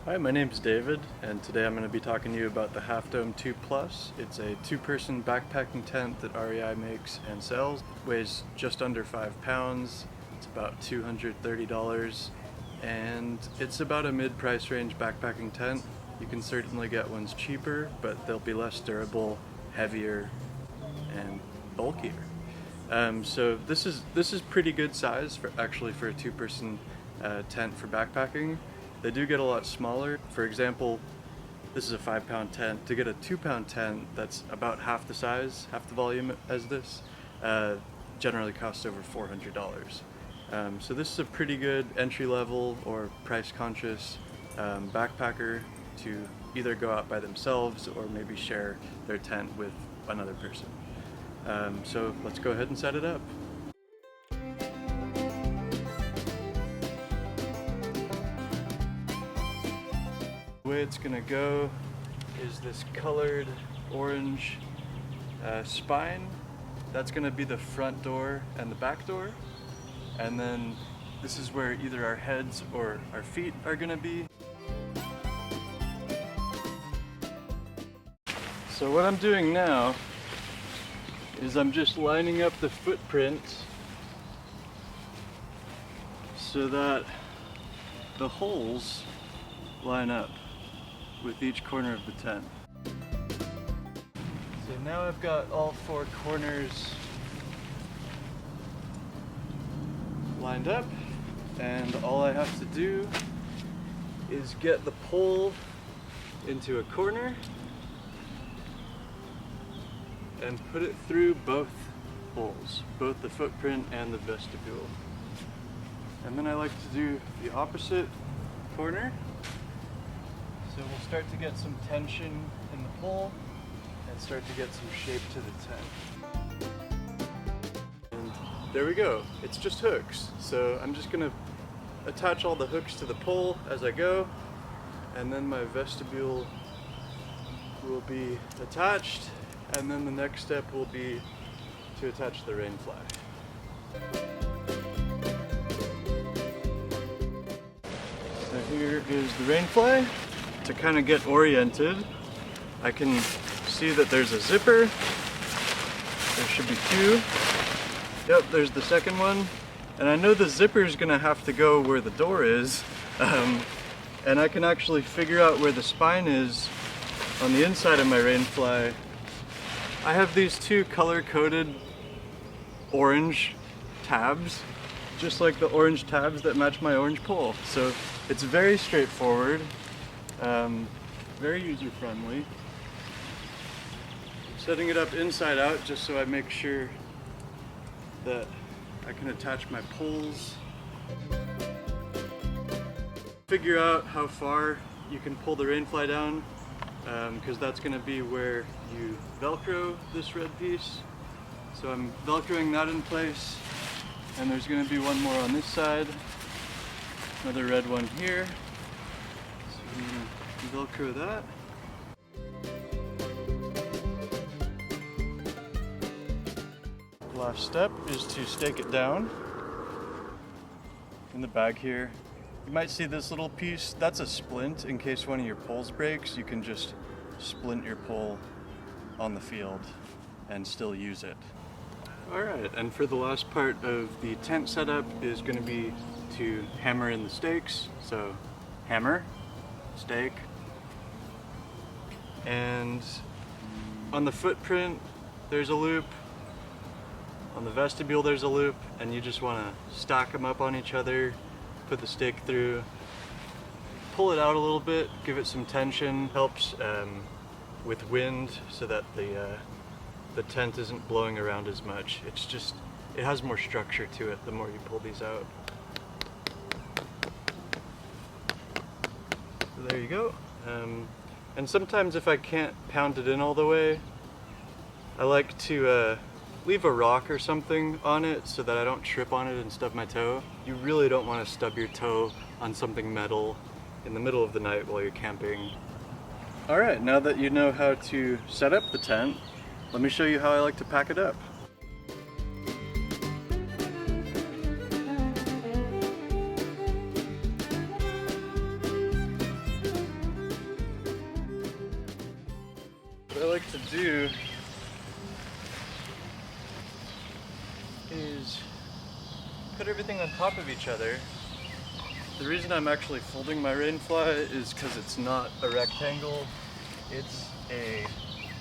Hi, my name's David, and today I'm going to be talking to you about the Halfdome 2 Plus. It's a two-person backpacking tent that REI makes and sells. It weighs just under 5 pounds. It's about $230, and it's about a mid-price range backpacking tent. You can certainly get ones cheaper, but they'll be less durable, heavier, and bulkier. So this is pretty good size for a two-person tent for backpacking. They do get a lot smaller. For example, this is a 5-pound tent. To get a 2-pound tent that's about half the size, half the volume as this, generally costs over $400. So this is a pretty good entry-level or price-conscious backpacker to either go out by themselves or maybe share their tent with another person. So let's go ahead and set it up. The way it's gonna go is this colored orange spine. That's gonna be the front door and the back door. And then this is where either our heads or our feet are gonna be. So what I'm doing now is I'm just lining up the footprint so that the holes line up with each corner of the tent. So now I've got all 4 corners lined up, and all I have to do is get the pole into a corner and put it through both holes, both the footprint and the vestibule. And then I like to do the opposite corner. So we'll start to get some tension in the pole and start to get some shape to the tent. And there we go, it's just hooks. So I'm just gonna attach all the hooks to the pole as I go, and then my vestibule will be attached, and then the next step will be to attach the rain fly. So here is the rain fly. To kind of get oriented, I can see that there's a zipper. There should be 2. Yep, there's the second one. And I know the zipper is gonna have to go where the door is. And I can actually figure out where the spine is on the inside of my rain fly. I have these 2 color-coded orange tabs, just like the orange tabs that match my orange pole. So it's very straightforward. Very user-friendly. Setting it up inside out just so I make sure that I can attach my poles. Figure out how far you can pull the rain fly down, because that's going to be where you Velcro this red piece. So I'm Velcroing that in place, and there's going to be one more on this side, another red one here. So I'm going to Velcro that. Last step is to stake it down in the bag here. You might see this little piece, that's a splint. In case one of your poles breaks, you can just splint your pole on the field and still use it. Alright, and for the last part of the tent setup is going to be to hammer in the stakes. So hammer, stake, and on the footprint there's a loop, on the vestibule there's a loop, and you just want to stack them up on each other, put the stake through, pull it out a little bit, give it some tension, helps with wind so that the tent isn't blowing around as much. It has more structure to it the more you pull these out. So there you go. And sometimes if I can't pound it in all the way, I like to leave a rock or something on it so that I don't trip on it and stub my toe. You really don't want to stub your toe on something metal in the middle of the night while you're camping. Alright, now that you know how to set up the tent, let me show you how I like to pack it up. what I like to do is put everything on top of each other. The reason I'm actually folding my rainfly is because it's not a rectangle, it's a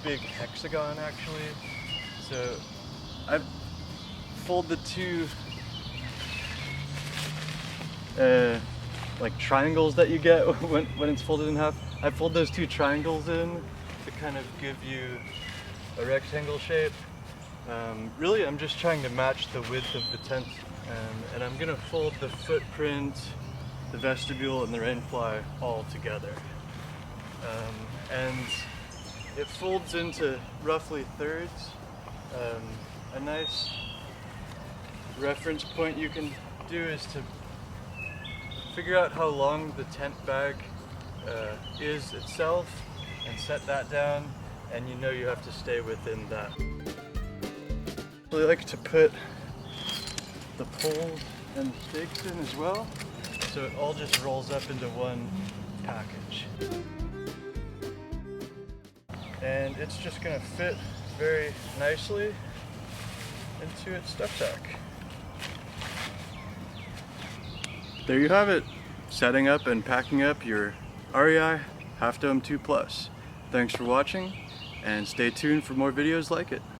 big hexagon actually. So I fold the two like triangles that you get when it's folded in half. I fold those two triangles in to kind of give you a rectangle shape. Really, I'm just trying to match the width of the tent, and I'm gonna fold the footprint, the vestibule, and the rainfly all together. And it folds into roughly thirds. A nice reference point you can do is to figure out how long the tent bag is itself and set that down, and you know you have to stay within that. I really like to put the poles and the stakes in as well, so it all just rolls up into one package. And it's just going to fit very nicely into its stuff sack. There you have it, setting up and packing up your REI Halfdome 2 Plus. Thanks for watching, and stay tuned for more videos like it.